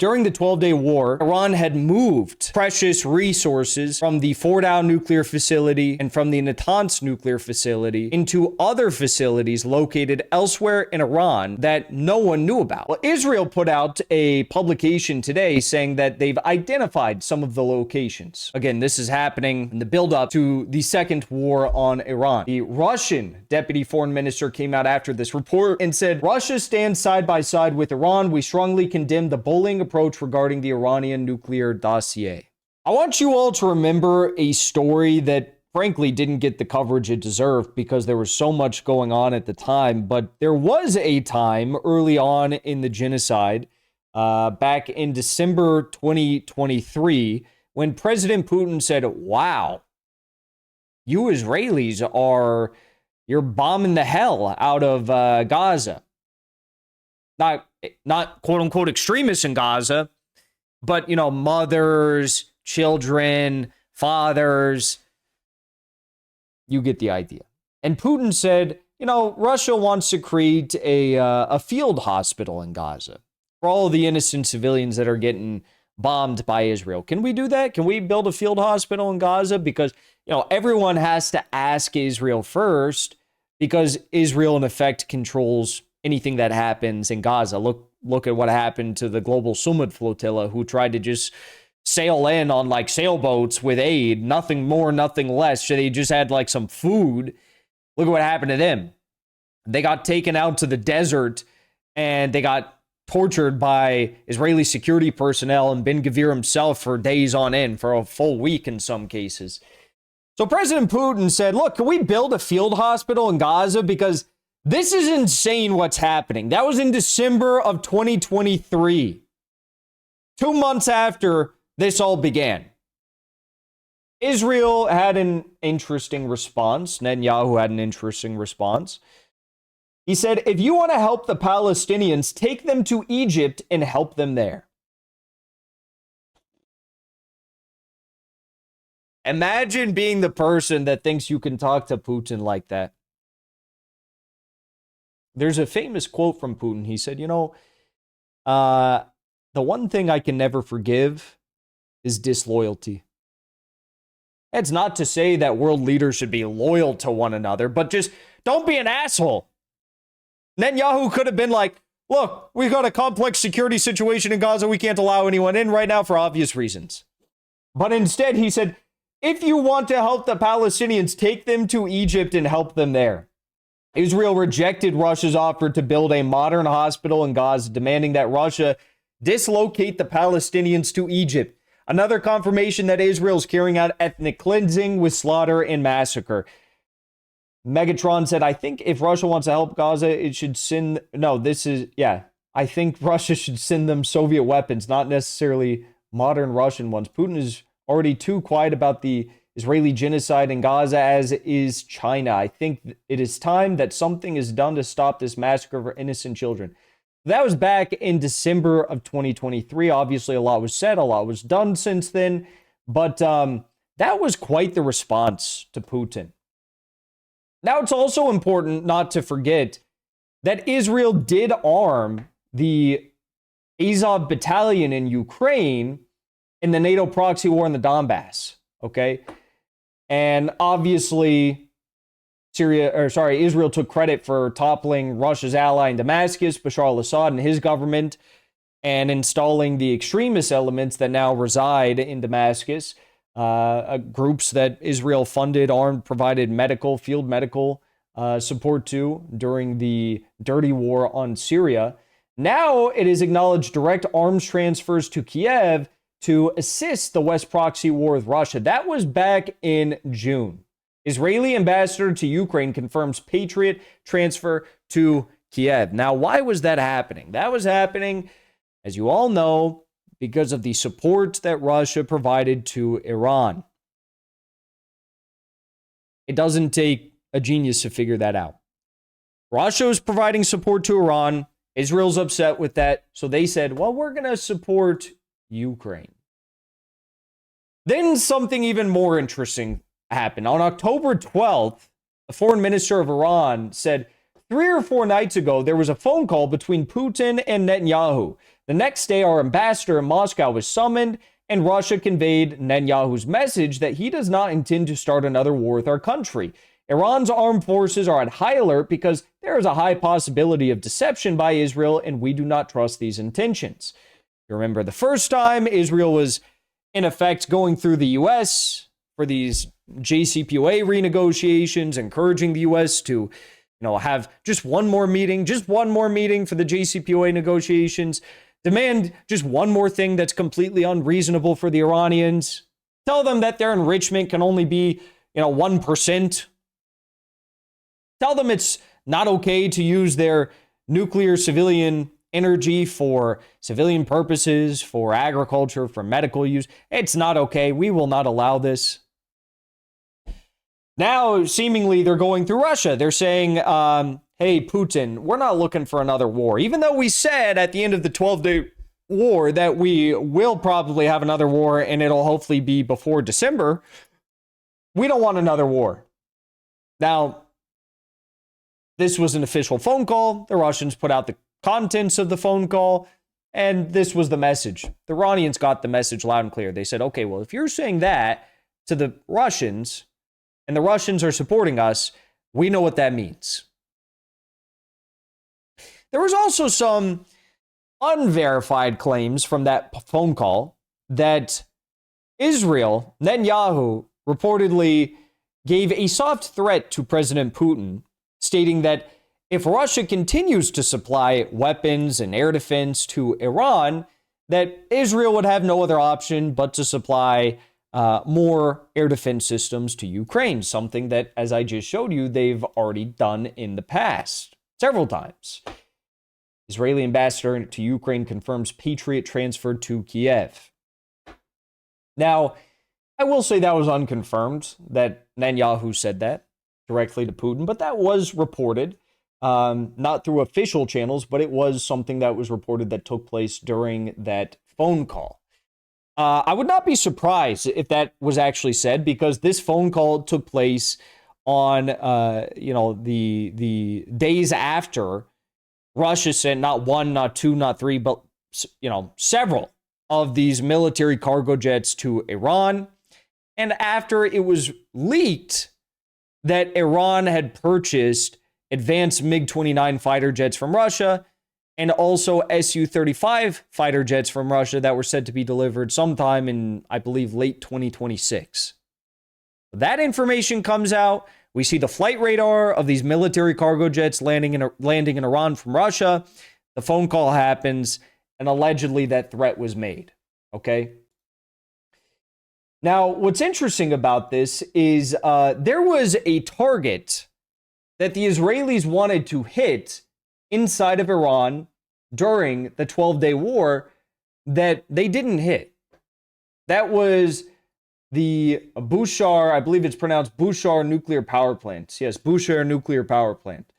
During the 12-day war, Iran had moved precious resources from the Fordow nuclear facility and from the Natanz nuclear facility into other facilities located elsewhere in Iran that no one knew about. Well, Israel put out a publication today saying that they've identified some of the locations. Again, this is happening in the buildup to the second war on Iran. The Russian deputy foreign minister came out after this report and said, Russia stands side by side with Iran. We strongly condemn the bullying approach regarding the Iranian nuclear dossier. I want you all to remember a story that frankly didn't get the coverage it deserved because there was so much going on at the time, but there was a time early on in the genocide, back in December 2023, when President Putin said, wow, you Israelis you're bombing the hell out of Gaza. Not quote unquote extremists in Gaza, but, mothers, children, fathers. You get the idea. And Putin said, Russia wants to create a field hospital in Gaza for all the innocent civilians that are getting bombed by Israel. Can we do that? Can we build a field hospital in Gaza? Because, everyone has to ask Israel first, because Israel, in effect, controls anything that happens in Gaza. Look at what happened to the Global Summit flotilla, who tried to just sail in on like sailboats with aid, nothing more, nothing less. So they just had like some food. Look at what happened to them. They got taken out to the desert and they got tortured by Israeli security personnel and Ben Gvir himself for days on end, for a full week in some cases. So President Putin said, look, can we build a field hospital in Gaza? Because this is insane what's happening. That was in December of 2023. 2 months after this all began. Israel had an interesting response. Netanyahu had an interesting response. He said, if you want to help the Palestinians, take them to Egypt and help them there. Imagine being the person that thinks you can talk to Putin like that. There's a famous quote from Putin. He said, the one thing I can never forgive is disloyalty. It's not to say that world leaders should be loyal to one another, but just don't be an asshole. Netanyahu could have been like, look, we've got a complex security situation in Gaza. We can't allow anyone in right now for obvious reasons. But instead, he said, if you want to help the Palestinians, take them to Egypt and help them there. Israel rejected Russia's offer to build a modern hospital in Gaza, demanding that Russia dislocate the Palestinians to Egypt. Another confirmation that Israel is carrying out ethnic cleansing with slaughter and massacre. Megatron said, I think if Russia wants to help Gaza, it should send... I think Russia should send them Soviet weapons, not necessarily modern Russian ones. Putin is already too quiet about the Israeli genocide in Gaza, as is China. I think it is time that something is done to stop this massacre of innocent children. That was back in December of 2023. Obviously, a lot was said, a lot was done since then. But that was quite the response to Putin. Now, it's also important not to forget that Israel did arm the Azov battalion in Ukraine in the NATO proxy war in the Donbass. Okay? And obviously, Israel took credit for toppling Russia's ally in Damascus, Bashar al-Assad, and his government, and installing the extremist elements that now reside in Damascus, groups that Israel funded, armed, provided field medical support to during the dirty war on Syria. Now it is acknowledged direct arms transfers to Kiev to assist the West proxy war with Russia. That was back in June. Israeli ambassador to Ukraine confirms Patriot transfer to Kiev. Now, why was that happening? That was happening, as you all know, because of the support that Russia provided to Iran. It doesn't take a genius to figure that out. Russia is providing support to Iran. Israel's upset with that. So they said, well, we're going to support Ukraine. Then something even more interesting happened. On October 12th, the foreign minister of Iran said 3 or 4 nights ago, there was a phone call between Putin and Netanyahu. The next day, our ambassador in Moscow was summoned, and Russia conveyed Netanyahu's message that he does not intend to start another war with our country. Iran's armed forces are at high alert because there is a high possibility of deception by Israel, and we do not trust these intentions. You remember the first time Israel was, in effect, going through the U.S. for these JCPOA renegotiations, encouraging the U.S. to have just one more meeting for the JCPOA negotiations, demand just one more thing that's completely unreasonable for the Iranians, tell them that their enrichment can only be, 1%. Tell them it's not okay to use their nuclear civilian energy for civilian purposes, for agriculture, for medical use. It's not okay. We will not allow this. Now, seemingly, they're going through Russia. They're saying, hey, Putin, we're not looking for another war. Even though we said at the end of the 12-day war that we will probably have another war and it'll hopefully be before December, we don't want another war. Now, this was an official phone call. The Russians put out the contents of the phone call, and this was the message. The Iranians got the message loud and clear. They said, okay, well, if you're saying that to the Russians, and the Russians are supporting us, we know what that means. There was also some unverified claims from that phone call that Israel, Netanyahu, reportedly gave a soft threat to President Putin, stating that if Russia continues to supply weapons and air defense to Iran, that Israel would have no other option but to supply more air defense systems to Ukraine, something that, as I just showed you, they've already done in the past, several times. Israeli ambassador to Ukraine confirms Patriot transferred to Kiev. Now, I will say that was unconfirmed, that Netanyahu said that directly to Putin, but that was reported, not through official channels, but it was something that was reported that took place during that phone call. I would not be surprised if that was actually said, because this phone call took place on, the days after Russia sent not one, not two, not three, but, several of these military cargo jets to Iran. And after it was leaked that Iran had purchased advanced MiG-29 fighter jets from Russia and also Su-35 fighter jets from Russia that were said to be delivered sometime in, I believe, late 2026. That information comes out. We see the flight radar of these military cargo jets landing in Iran from Russia. The phone call happens, and allegedly that threat was made. Okay? Now, what's interesting about this is there was a target that the Israelis wanted to hit inside of Iran during the 12-day war that they didn't hit. That was the Bushehr, I believe it's pronounced Bushehr nuclear power plant. Yes, Bushehr nuclear power plant.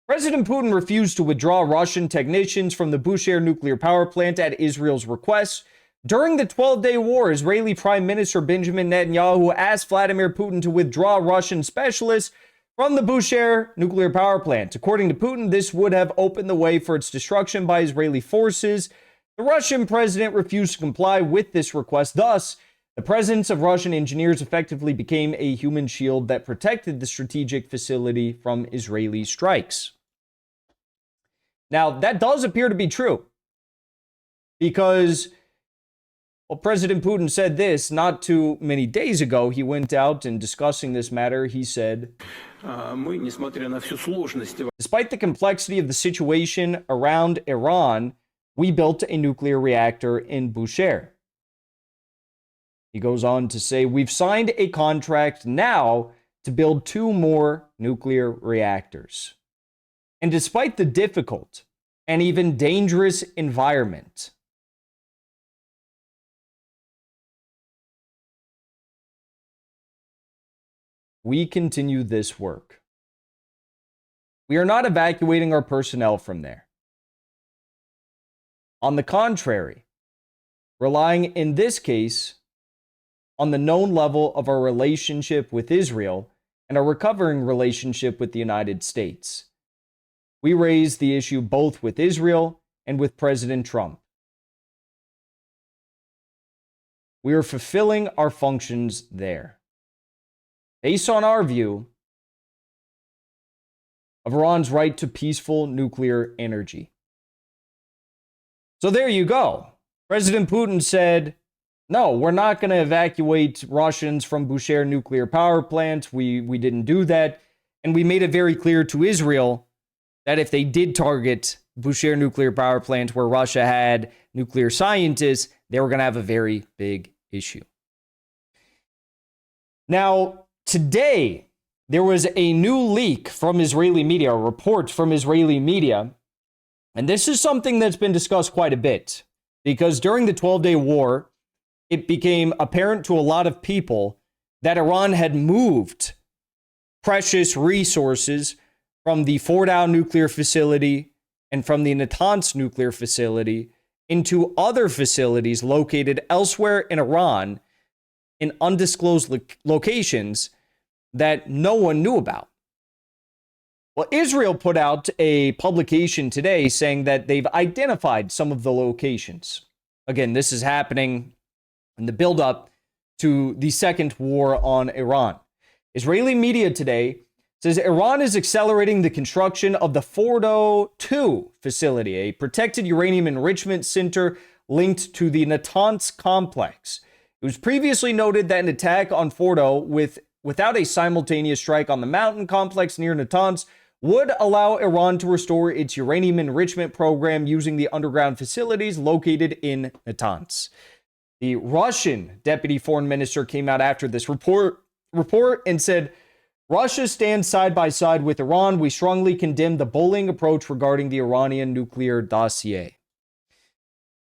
President Putin refused to withdraw Russian technicians from the Bushehr nuclear power plant at Israel's request. During the 12-day war, Israeli Prime Minister Benjamin Netanyahu asked Vladimir Putin to withdraw Russian specialists from the Bushehr nuclear power plant. According to Putin, this would have opened the way for its destruction by Israeli forces. The Russian president refused to comply with this request. Thus, the presence of Russian engineers effectively became a human shield that protected the strategic facility from Israeli strikes. Now, that does appear to be true, because President Putin said this not too many days ago. He went out and discussing this matter, he said, despite the complexity of the situation around Iran, we built a nuclear reactor in Bushehr. He goes on to say, we've signed a contract now to build 2 more nuclear reactors. And despite the difficult and even dangerous environment, we continue this work. We are not evacuating our personnel from there. On the contrary, relying in this case on the known level of our relationship with Israel and our recovering relationship with the United States. We raised the issue both with Israel and with President Trump. We are fulfilling our functions there. Based on our view of Iran's right to peaceful nuclear energy. So there you go. President Putin said, no, we're not going to evacuate Russians from Bushehr nuclear power plant. We didn't do that. And we made it very clear to Israel that if they did target Bushehr nuclear power plant where Russia had nuclear scientists, they were going to have a very big issue. Now, today, there was a new leak from Israeli media, a report from Israeli media. And this is something that's been discussed quite a bit because during the 12-day war, it became apparent to a lot of people that Iran had moved precious resources from the Fordow nuclear facility and from the Natanz nuclear facility into other facilities located elsewhere in Iran in undisclosed locations that no one knew about. Well, Israel put out a publication today saying that they've identified some of the locations. Again, this is happening in the buildup to the second war on Iran. Israeli media today says Iran is accelerating the construction of the Fordow 2 facility, a protected uranium enrichment center linked to the Natanz complex. It was previously noted that an attack on Fordow without a simultaneous strike on the mountain complex near Natanz would allow Iran to restore its uranium enrichment program using the underground facilities located in Natanz. The Russian deputy foreign minister came out after this report and said, Russia stands side by side with Iran. We strongly condemn the bullying approach regarding the Iranian nuclear dossier.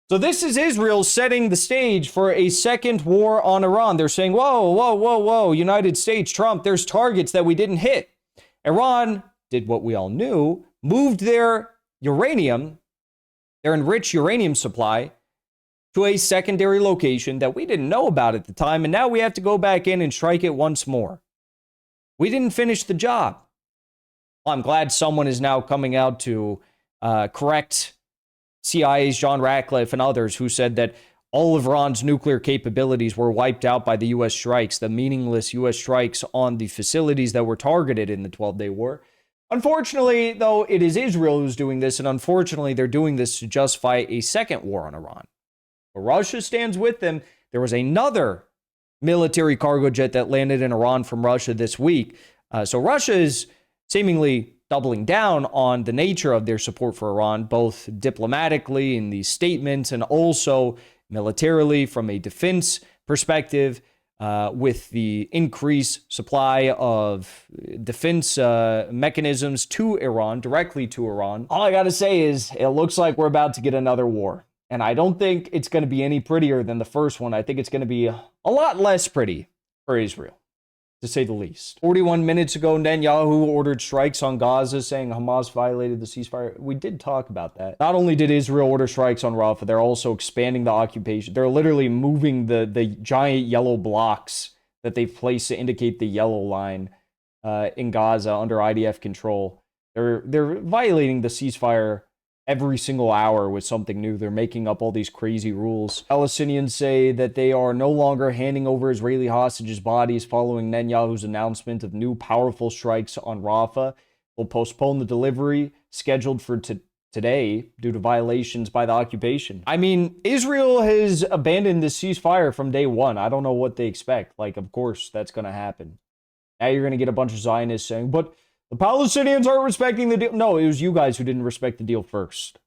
So this is Israel setting the stage for a second war on Iran. They're saying, whoa, United States, Trump, there's targets that we didn't hit. Iran did what we all knew, moved their uranium, their enriched uranium supply, to a secondary location that we didn't know about at the time, and now we have to go back in and strike it once more. We didn't finish the job. Well, I'm glad someone is now coming out to correct CIA's John Ratcliffe and others who said that all of Iran's nuclear capabilities were wiped out by the U.S. strikes, the meaningless U.S. strikes on the facilities that were targeted in the 12-day war. Unfortunately, though, it is Israel who's doing this, and unfortunately, they're doing this to justify a second war on Iran. But Russia stands with them. There was another military cargo jet that landed in Iran from Russia this week. So Russia is seemingly doubling down on the nature of their support for Iran, both diplomatically in these statements and also militarily from a defense perspective, with the increased supply of defense mechanisms to Iran, directly to Iran. All I got to say is it looks like we're about to get another war. And I don't think it's going to be any prettier than the first one. I think it's going to be a lot less pretty for Israel, to say the least. 41 minutes ago, Netanyahu ordered strikes on Gaza, saying Hamas violated the ceasefire. We did talk about that. Not only did Israel order strikes on Rafah, they're also expanding the occupation. They're literally moving the giant yellow blocks that they've placed to indicate the yellow line in Gaza under IDF control. They're violating the ceasefire every single hour with something new. They're making up all these crazy rules. Palestinians say that they are no longer handing over Israeli hostages' bodies following Netanyahu's announcement of new powerful strikes on Rafah. Will postpone the delivery scheduled for today due to violations by the occupation. I mean, Israel has abandoned the ceasefire from day one. I don't know what they expect. Like, of course, that's going to happen. Now you're going to get a bunch of Zionists saying, but the Palestinians aren't respecting the deal. No, it was you guys who didn't respect the deal first.